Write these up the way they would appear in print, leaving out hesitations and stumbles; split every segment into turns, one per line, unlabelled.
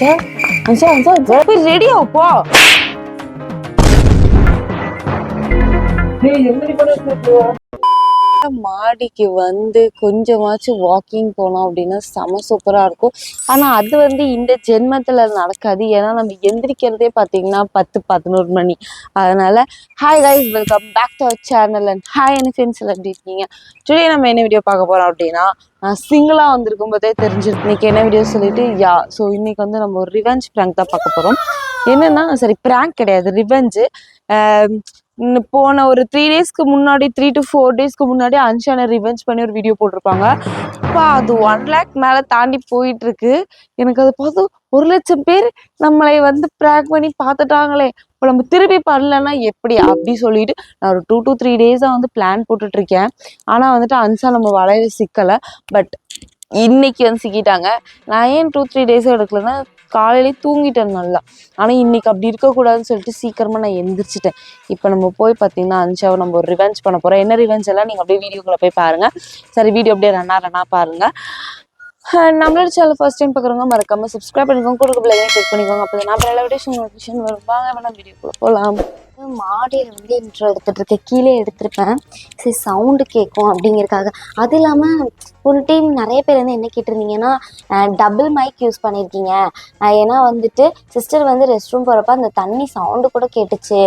அஞ்சா அஞ்சா அஞ்சா அஞ்சா போய் ரெடி ஆப்போ. மாடிக்கு வந்து கொஞ்சமாச்சும் வாக்கிங் போனோம் அப்படின்னா செம சூப்பரா இருக்கும். ஆனா அது வந்து இந்த ஜென்மத்துல நடக்காது. ஏன்னா நம்ம எந்திரிக்கிறதே பாத்தீங்கன்னா 10-11 மணி. அதனால hi guys, welcome back to our channel. And hi என்ன ஃப்ரெண்ட்ஸ், எல்லாம் எப்படி இருக்கீங்க? டுடே நம்ம என்ன வீடியோ பார்க்க போறோம் அப்படின்னா, நான் சிங்கிளா வந்திருக்கும் போதே தெரிஞ்சிருக்கு இன்னைக்கு என்ன வீடியோ சொல்லிட்டு ஸோ இன்னைக்கு வந்து நம்ம ஒரு ரிவெஞ்ச் பிராங்க் தான் பார்க்க போறோம். என்னன்னா சரி, பிராங்க் கிடையாது, ரிவெஞ்சு. போன ஒரு 3 டேஸ்க்கு முன்னாடி, 3 to 4 டேஸ்க்கு முன்னாடி அன்ஷானை ரிவெஞ்ச் பண்ணி ஒரு வீடியோ போட்டிருப்பாங்க. இப்போ அது 1 lakh மேல தாண்டி போயிட்டு இருக்கு. எனக்கு அதை பார்த்து 1,00,000 பேர் நம்மளை வந்து பிராங்க் பண்ணி பார்த்துட்டாங்களே, இப்போ நம்ம திருப்பி பண்ணலன்னா எப்படி அப்படி சொல்லிட்டு நான் ஒரு 2 to 3 டேஸா வந்து பிளான் போட்டுட்டு இருக்கேன். ஆனா வந்துட்டு அன்ஷா நம்ம வளைய சிக்கலை. பட் இன்னைக்கு வந்து சிக்கிட்டாங்க. நான் ஏன் 2-3 டேஸும் எடுக்கலன்னா, காலையிலே தூங்கிட்டேன் நல்லா. ஆனால் இன்னைக்கு அப்படி இருக்கக்கூடாதுன்னு சொல்லிட்டு சீக்கிரமாக நான் எந்திரிச்சிட்டேன். இப்போ நம்ம போய் பார்த்தீங்கன்னா அன்ஷாவை நம்ம ஒரு ரிவெஞ்ச் பண்ண போகிறோம். என்ன ரிவெஞ்ச் எல்லாம் நீங்கள் அப்படியே வீடியோக்குள்ளே போய் பாருங்கள். சரி, வீடியோ அப்படியே ரன்னா பாருங்கள். நம்மளோட சேனல் ஃபர்ஸ்ட் டைம் பார்க்குறவங்க மறக்காமல் சப்ஸ்கிரைப் பண்ணிக்கோங்க, கொடுக்க பிள்ளைங்க கிளிக் பண்ணிக்கோங்க. அப்போ நான் எல்லா நோட்டிஃபிகேஷன் வரும். வாங்க வேணாம் வீடியோக்குள்ளே போகலாம். மாடியில் வந்து இன்ட்ரோ எடுத்துகிட்டு இருக்கேன், கீழே எடுத்திருப்பேன். சரி, சவுண்டு கேட்கும் அப்படிங்கிறதுக்காக. அது இல்லாமல் ஒரு டைம் நிறைய பேர் வந்து என்ன கேட்டிருந்தீங்கன்னா, டபுள் மைக் யூஸ் பண்ணியிருக்கீங்க. ஏன்னா வந்துட்டு சிஸ்டர் வந்து ரெஸ்ட் ரூம் போகிறப்ப அந்த தண்ணி சவுண்டு கூட கேட்டுச்சு,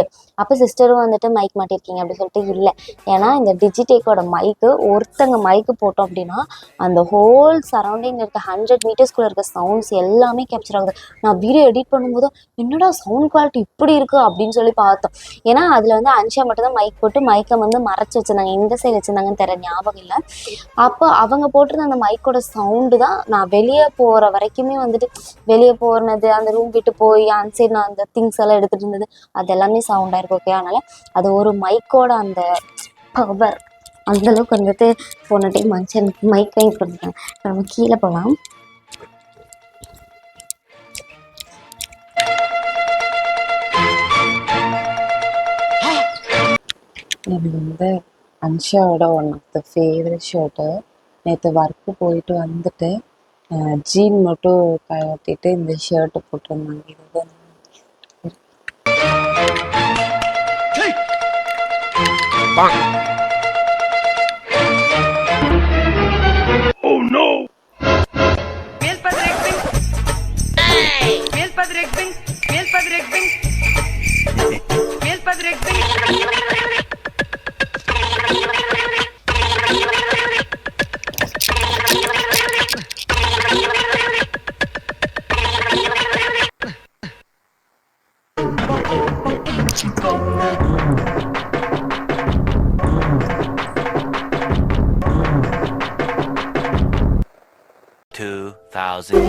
அப்போ சிஸ்டரும் வந்துட்டு மைக் மாட்டியிருக்கீங்க அப்படி சொல்லிட்டு. இல்லை, ஏன்னா இந்த டிஜிடேக்கோட மைக்கு ஒருத்தங்க மைக்கு போட்டோம் அப்படின்னா அந்த ஹோல் சரௌண்டிங் இருக்க 100 மீட்டர்ஸ்குள்ளே இருக்க சவுண்ட்ஸ் எல்லாமே கேப்சர் ஆகுது. நான் வீடியோ எடிட் பண்ணும்போது என்னடா சவுண்ட் குவாலிட்டி இப்படி இருக்குது அப்படின்னு சொல்லி பார்த்தோம். ஏன்னா அதில் வந்து அன்ஷா மட்டும் தான் மைக் போட்டு மைக்கை வந்து மறைச்சி வச்சுருந்தாங்க. எந்த சைடு வச்சுருந்தாங்கன்னு தெரியல, ஞாபகம் இல்லை. அப்போ அவங்க போட்டிருந்த அந்த மைக்கோட சவுண்டு தான் நான் வெளியே போகிற வரைக்குமே வந்துட்டு, வெளியே போனது, அந்த ரூம் விட்டு போய் அந்த சைடு நான் அந்த திங்ஸ் எல்லாம் எடுத்துகிட்டு இருந்தது, அது எல்லாமே சவுண்டாக இருக்கும். ஓகே, அதனால் அது ஒரு மைக்கோட அந்த பவர் அந்தளவுக்கு வந்துட்டு போன டைம் மனுஷன் மைக் வாங்கி கொடுத்துட்டாங்க. நம்ம கீழே போகலாம். எனக்கு வந்து அன்ஷாவோட one of the favourite shirt. நேற்று ஒர்க்கு போயிட்டு வந்துட்டு ஜீன் மட்டும் கட்டிட்டு இந்த ஷர்ட்டு போட்டிருந்தாங்க. இதுதான்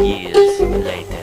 years later.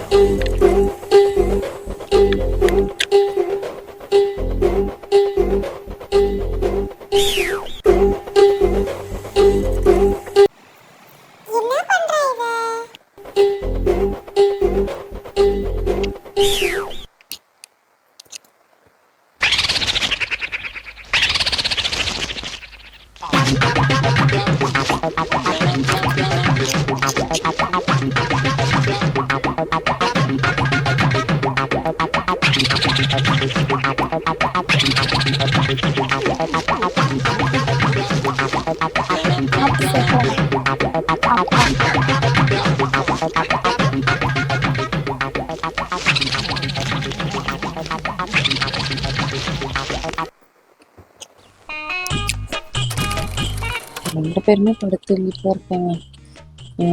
ரெண்டு பேருமே படுத்துங்கிட்டு தான் இருக்காங்க.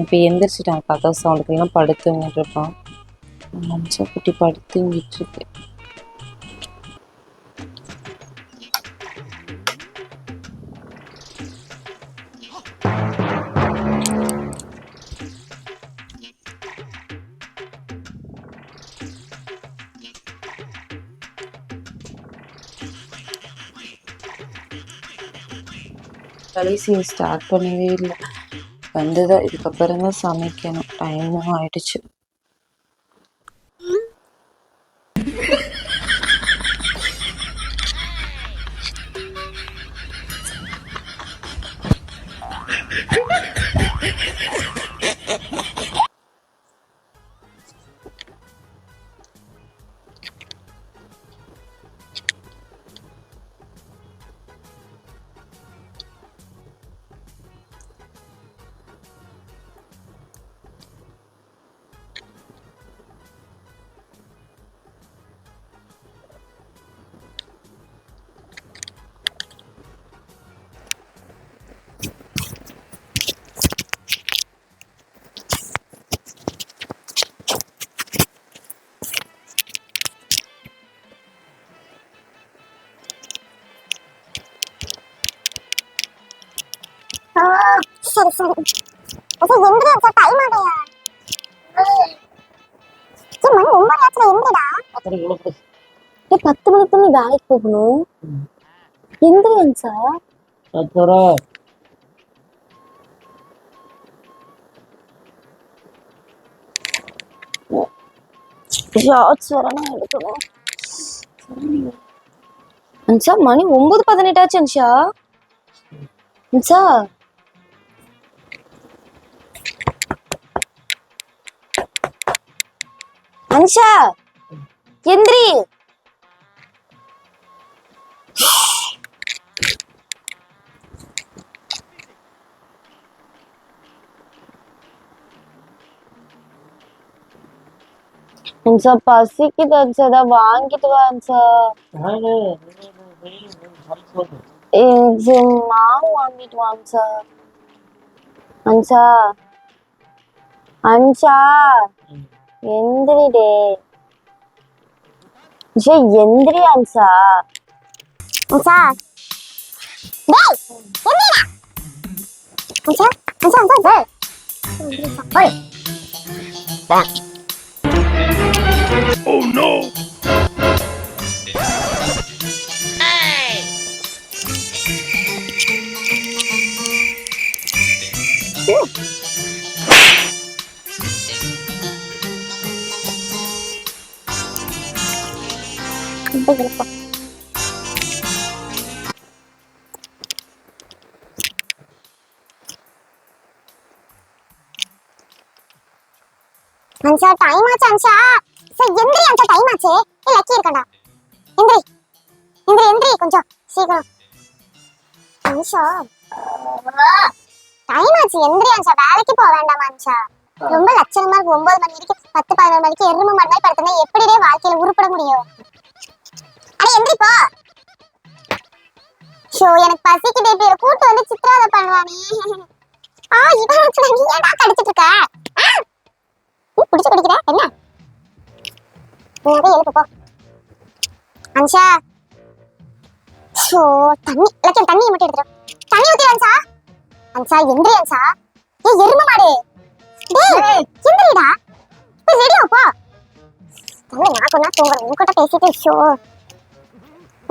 இப்போ எந்திரிச்சிட்டான், பார்த்தா சவுண்டுக்கெல்லாம் படுத்துங்கிட்டு இருப்பான். மனுஷா குட்டி படுத்துங்கிட்டு இருக்கு. கடைசியை ஸ்டார்ட் பண்ணவே இல்லை, வந்துதான் இதுக்கப்புறம் தான் சமைக்கணும். டைமும் ஆயிடுச்சு.
சரி சரி. அது எந்திரி அச்சா, டைம் ஆகலையா? மணி 9 ஆச்சுல, எந்திரிடா.
அப்புறம் இவ்வளவு
10 மணிக்கு நீ வேலைக்கு போகணும். எந்திரி அன்சா.
அப்புறம்
ஷார்ட்ஸ் வரனா எடுக்கணும். அன்சா மணி 9:18 ஆச்சு அன்ஷா. அன்சா அன்ஷா எந்திரி. அன்சா பசிக்குது அன்சா, ஏதாவது வாங்கிட்டு வா அன்சா. இது மாவு வாங்கிட்டு வா அன்சா. அன்சா அன்சா எந்திரிடே. அன்சா எந்திரி அன்சா.
அச்சா டேய், எந்திரிடா. அச்சா அச்சா அச்சா டேய். ஓய்.
Oh no!
அன்சா டைம் ஆச்சு அன்சா. சரி எந்திரி அன்சா, டைம் ஆச்சு. ஏ லக்கி இருக்கடா. எந்திரி எந்திரி எந்திரி கொஞ்சம் சீக்கிரம். அன்சா டைம் ஆச்சு, எந்திரி அன்சா. வேலைக்கு போக வேண்டாமா அன்சா? ரொம்ப லட்சணமா இருக்கு. 9 மணி வரைக்கும் 10-11 மணிக்கு எருமை மாடு மாதிரி படுத்துனா எப்படிடே வாழ்க்கையில உருப்பட முடியும்? அட எந்திரி போ. ஷோ எனக்கு பசிக்குதே. இப்ப கூட்டு வந்து சித்திராத பண்ணுவானே. இவன் வச்சு நீ ஏன்டா கடிச்சிட்டு இருக்க? நீ பிடிச்சு கடிக்கிற என்ன? நீ அதை எழுப்பு போ. அன்சா ஷோ தண்ணி லட்சம், தண்ணியை மட்டும் எடுத்துரு. தண்ணி ஊத்தி அன்சா. அன்சா எந்திரி அன்சா. ஏ எருமை மாடு, டேய் எந்திரிடா. போய் ரெடியா போ. தண்ணி நான் கொஞ்ச தூங்குறேன் உன்கிட்ட பேசிட்டு. ஷோ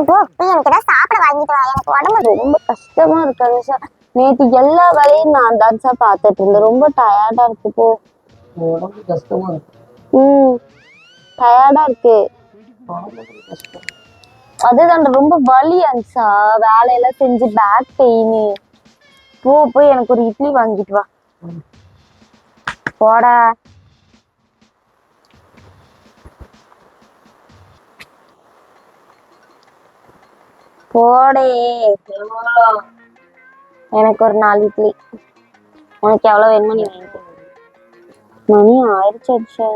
போ போய் எனக்கு ஏதாவது சாப்பிட வாங்கிட்டு வா. எனக்கு உடம்பு
ரொம்ப கஷ்டமா இருக்கு அன்சா. நேத்து எல்லா வேலையும் நான் தான் சார் பார்த்துட்டு இருந்தேன். ரொம்ப டயர்டா இருக்கு போ.
உடம்பு கஷ்டமா இருக்கு.
டயர்டா இருக்கு.
உடம்பு கஷ்டம்.
அதுதான் ரொம்ப வலி அன்சா. வேலையெல்லாம் செஞ்சு பேக் பெயின். போய் எனக்கு ஒரு இட்லி வாங்கிட்டு வா. போடா. போடே. எனக்கு ஒரு 4 இட்லி. உனக்கு எவ்வளவு வேணுமோ நீ வாங்கிக்கோ. மணி ஆயிடுச்சு அன்சா.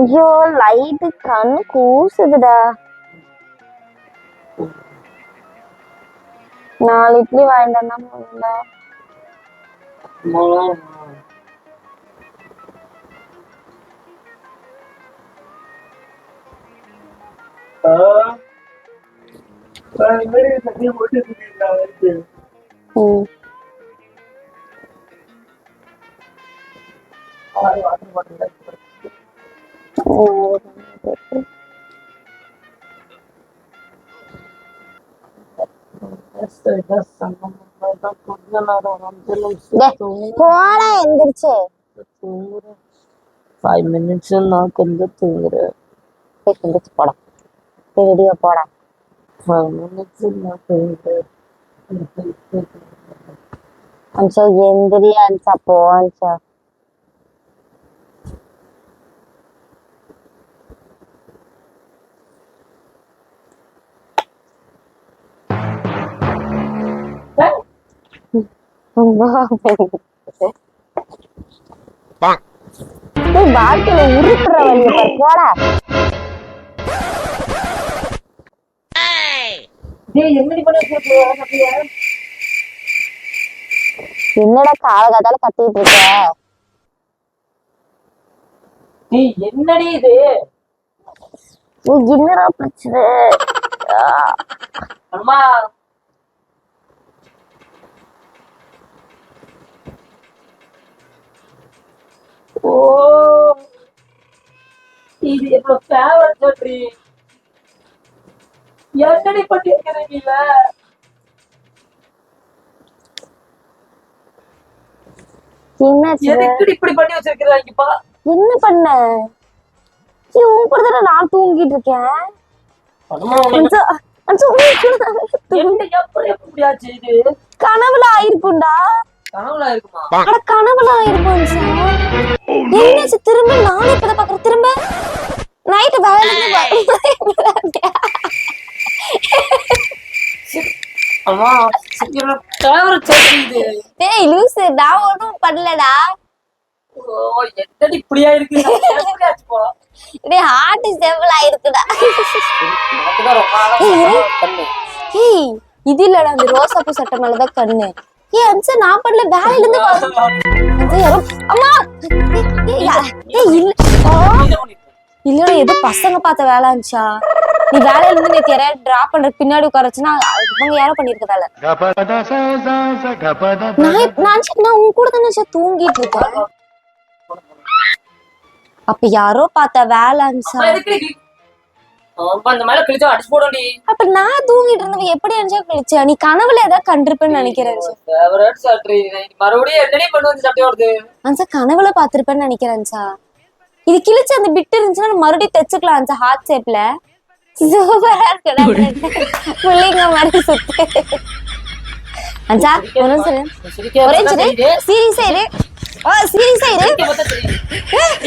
ஐயோ லைட்டு கண்ணு கூசுதுடா. 4 இட்லி வாங்கிட்டு வந்தா போதும்டா.
போடா எந்திரிச்சு.
5 minutes நான் கொஞ்சம் தூங்குறேன்.
எந்திரிச்சு போடா. ரெடியா போடா.
5 minutes நான் தூங்குறேன்.
அன்சா எந்திரி அன்சா. போ அன்சா. வாழ்க்கையில உருப்புற வழிய பாரு. போடா. என்னடா காலகாத்தால கத்திட்டு இருக்க?
என்னடி இது?
என்னடா பிரச்சனை?
அம்மா ஓ இது என்னோட ஃபேவரட் சட்ரி. என்னடி பண்ணிருக்கிறீங்க?
என்னாச்சு?
எதுக்கு இப்படி பண்ணி வச்சிருக்கிறாங்கப்பா?
என்ன பண்ண? உன் கூட தானே நான் தூங்கிட்டு இருக்கேன். அஞ்சா, அஞ்சா,
என்ன எப்படி ஆச்சு இது?
கனவுல ஆயிருக்கும்டா.
கனவுல இருக்குமா?
அட கனவுல ஆயிருக்கும் சார். என்னாச்சு திரும்ப? நானே இப்பதான் பாக்குறேன். திரும்ப நைட்டு வேலையில
அம்மா என்னோட ஃபேவரட் சட்ரி இது.
டேய் லூசு, நான் ஒன்றும் பண்ணலடா.
ஓ என்னடி இப்படியா இருக்கு? எப்படி ஆச்சுப்பா?
டேய் ஹார்ட் ஸ்டேபிள் ஆயிருக்குடா.
எனக்குதான் ரொம்ப நாளா கண்ணு.
ஏய் இது இல்லடா, அந்த ரோசாப்பூ சட்டை மேலதான் கண்ணு. ஏய் அஞ்சா நான் பண்ணல, வேலையில இருந்து அம்மா. ஏய் இல்ல இல்லடா, ஏதோ பசங்க பார்த்த வேலை இருந்துச்சா? நீ வேலையில இருந்து நேத்து யாரையாவது டிராப் பண்ற பின்னாடி உட்காரச்சுன்னா இவங்க யாரோ பண்ணிருக்க வேலை. நான் உன் கூட தானே தூங்கிட்டு இருக்கேன். அப்ப யாரோ பார்த்த வேலை இருந்துச்சா?
அந்த மேல கிழிச்சா அடிச்சு போடடி.
அப்ப நான் தூங்கிட்டு இருந்தவங்க எப்படி அஞ்சா கிழிச்சா? நீ கனவுல ஏதாவது கண்டிருப்பேன்னு நினைக்கிறேன்.
ஃபேவரட் சட்ரி. மறுபடியும் என்னடி பண்ணுவது சட்டையோடது?
அஞ்சா கனவுல பாத்திருப்பேன்னு நினைக்கிறேன். இது கிழிச்சு அந்த பிட் இருந்துச்சுன்னா மறுபடியும் தைச்சுக்கலாம். அஞ்சா ஹார்ட் ஷேப்ல சூப்பரா இருக்குடா. புள்ளிங்க மாதிரி சுத்து. அஞ்சா ஒரு நிமிஷம் ஒரே சீரியஸா இரு. சீரியஸா இரு.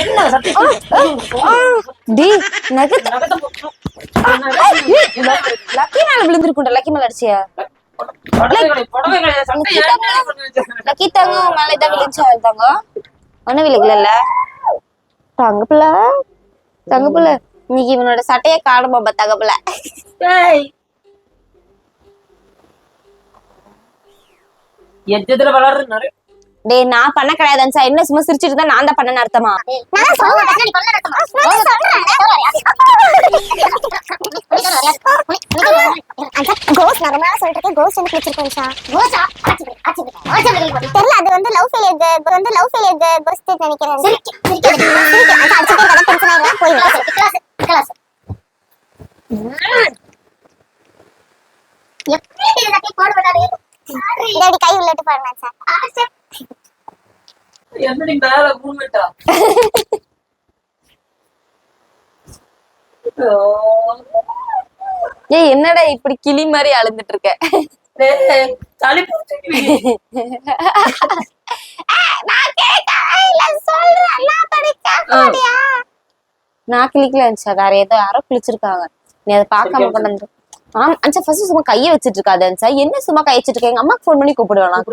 என்ன சட்டை?
டி நகத் லக்கி மேல விழுந்திருக்கும்டா. லக்கி மேல அடிச்சியா? லக்கி தாங்க மேல தான் விழுந்துச்சா? தாங்க ஒன்னும் விழுகல. தங்கப்புல தங்கப்புல இன்னைக்கு இவனோட சட்டையை காணும் பாப்பா. தங்கப்புல
எஜ்ஜத்துல வளர்றாரு.
டேய் நான் பண்ண கிடையாதுச்சா. என்ன சும்மா சிரிச்சிட்டு தான் நான் தான் பண்ணேன்னு அர்த்தமா?
தெரியல, அது வந்து லவ் ஃபெயிலியர் கோஸ்ட் நினைக்கிறேன். கை உள்ளட்டு பாருங்க சார்.
என்னடி மேல மூவ்மெண்டா?
ஏய் என்னடா இப்படி கிளி மாதிரி அழுந்துட்டு இருக்க?
சளி பிடிச்சிருக்கு.
நான் கிளிக்கல அஞ்சா. வேற ஏதோ யாரோ கிழிச்சிருக்காங்க. நீ அதை பார்க்காம கொண்டு. ஆமா அஞ்சா ஃபர்ஸ்ட் சும்மா கையை வச்சிட்டு இருக்காது அஞ்சா. என்ன சும்மா கை வச்சிட்டு இருக்க? எங்க அம்மாக்கு ஃபோன் பண்ணி கூப்பிடுவேன்.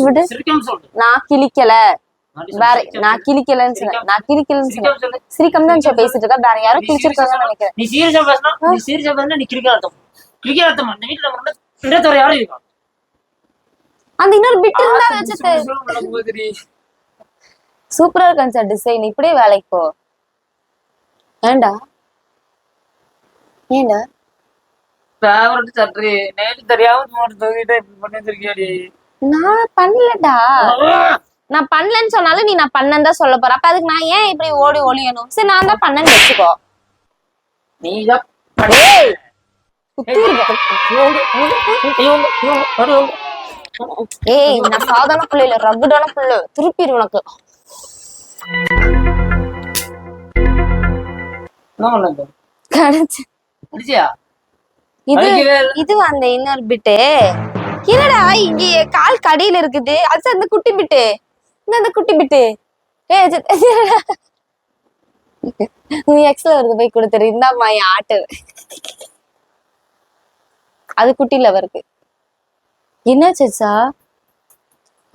விடு, நான் கிழிக்கல. வேற நான் கிழிக்கலன்னு சொன்னேன். நான் கிழிக்கலன்னு சொன்னேன். சிரிக்கம் தான் பேசிட்டு இருக்கா. வேற யாரும் கிழிச்சிருக்காங்கன்னு நினைக்கிறேன்.
நீ சீரியஸா பேசினா நீ கிழிக்க அர்த்தம். கிழிக்க அர்த்தம் அந்த வீட்டுல நம்ம இன்னொரு யாரும் இருக்கா?
அந்த இன்னொரு பிட் இருந்தா வச்சுட்டு சூப்பரா இருக்கு சார் டிசைன். இப்படியே வேலைக்கு போ. ஏண்டா ஏண்டா
ஃபேவரட் சட்ரி. நேத்து தெரியாம தூக்கிட்டு இப்படி பண்ணி வச்சிருக்கியாடி?
நான் பண்ணலடா. நான் பண்ணலன்னு சொன்னாலும் நீ நான் பண்ணன்னு தான் சொல்ல போற. அப்ப அதுக்கு நான் ஏன் இப்படி ஓடி ஒளியணும்? சரி நான் தான் பண்ணேன்னு வச்சுக்கோ.
நீதான்
ஏய் நான் சாதாரண பிள்ளை இல்ல, ரகுடான பிள்ளை. திருப்பி உனக்கு கிடைச்சு. இது அந்த இன்னொரு பிட்டு. என்னடா இங்க கால் கடியில இருக்குது. அது அந்த குட்டி பிட்டு. அந்த குட்டி பிட்டு. நீ எக்ஸ்ல வருது போய் கொடுத்துரு. இந்தாம்மா என் ஆட்டு. அது குட்டில வருது. என்னாச்சா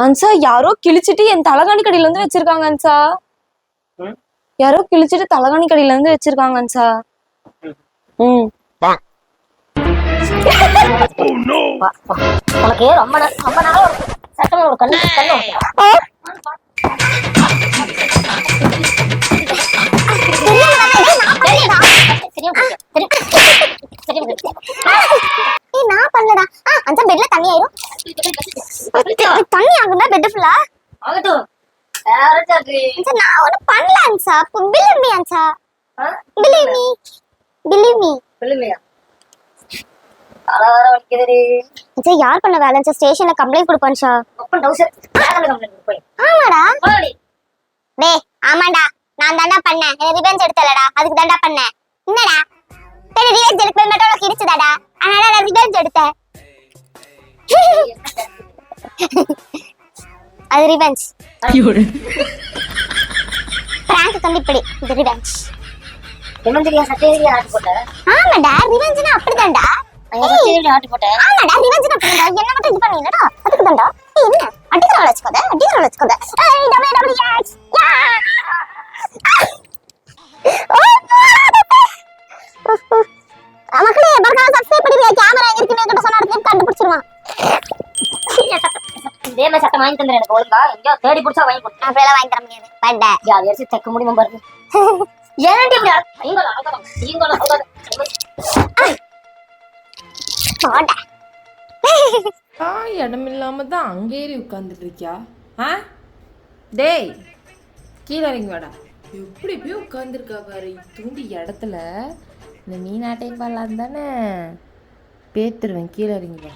அன்சா? யாரோ கிழிச்சிட்டு என் தலகாணி கடியில இருந்து வச்சிருக்காங்க அன்சா. யாரோ கிழிச்சிட்டு தலகாணி கடியில இருந்து வச்சிருக்காங்க அன்சா.
உனக்கு ரொம்ப நாள் சட்டம் ஒரு கண்ணு பண்ணி ஆகும்டா பெட் ஃபுல்லா
ஆகட்டும் யாராச்சாக்கு
அச்சா நான் ஒண்ணு பண்ணல அன்சா believe me அன்சா believe me
சொல்லுமையா alarm வலிக்குதுடி
அச்சா யார் பண்ண வேலை அன்சா ஸ்டேஷன்ல கம்ப்ளைண்ட் கொடுப்பான் ஷா
அப்பன் டவுசர் யாரால கம்ப்ளைன்ட் போய்
ஆமாடா
போடி
டேய் ஆமாடா நான் தான்டா பண்ணேன் எனக்கு ரிவெஞ்ச் எடுத்தலடா அதுக்கு தான்டா பண்ணேன் என்னடா சரி ரிவெஞ்ச் எடுக்க மட்டும் உனக்கு இருந்துதாடா அதனால நான் ரிவெஞ்ச் எடுத்தேன் அது ரிவெஞ்ச் பிராங்க் வந்து இப்படி இது ரிவெஞ்ச்
எமந்திரியா சட்டேரியா ஆட்டு போட்ட
ஆமாடா ரிவெஞ்ச்னா அப்படிதான்டா
அங்க சட்டேரியா ஆட்டு போட்ட
ஆமாடா ரிவெஞ்ச்னா அப்படிதான்டா என்ன மட்டும் இது பண்ணீங்கடா அதுக்கு தான்டா என்ன அடிக்கிற வச்சுக்கோத ஏய் WWX யா மக்களே மறக்காம சப்ஸ்கிரைப் பண்ணி கேமரா எங்க இருக்குன்னு கிட்ட சொன்னா அடுத்து கண்டுபிடிச்சிருவான்
இதே சட்டை வாங்கி தந்துரு எனக்கு ஒழுங்கா எங்க தேடி புடிச்சா வாங்கி கொடு
அப்படியெல்லாம் வாங்கி தர முடியாது பண்ட
யார் யாரும் தைக்க முடியுமா பாருங்க ஏன்டி இப்படி ஐங்கோல அடக்கம் ஐங்கோல அடக்கம்
போடா
இடமில்லாம தான் அங்கே ஏறி உட்காந்துட்டு இருக்கியா? ஆ டேய் கீழே இறங்கி வாடா. எப்படி போய் உட்காந்துருக்கா பாரு தூண்டி இடத்துல. இந்த மீனாட்டை பண்ணலாம் தானே பேத்துருவேன். கீழே இறங்கி வா.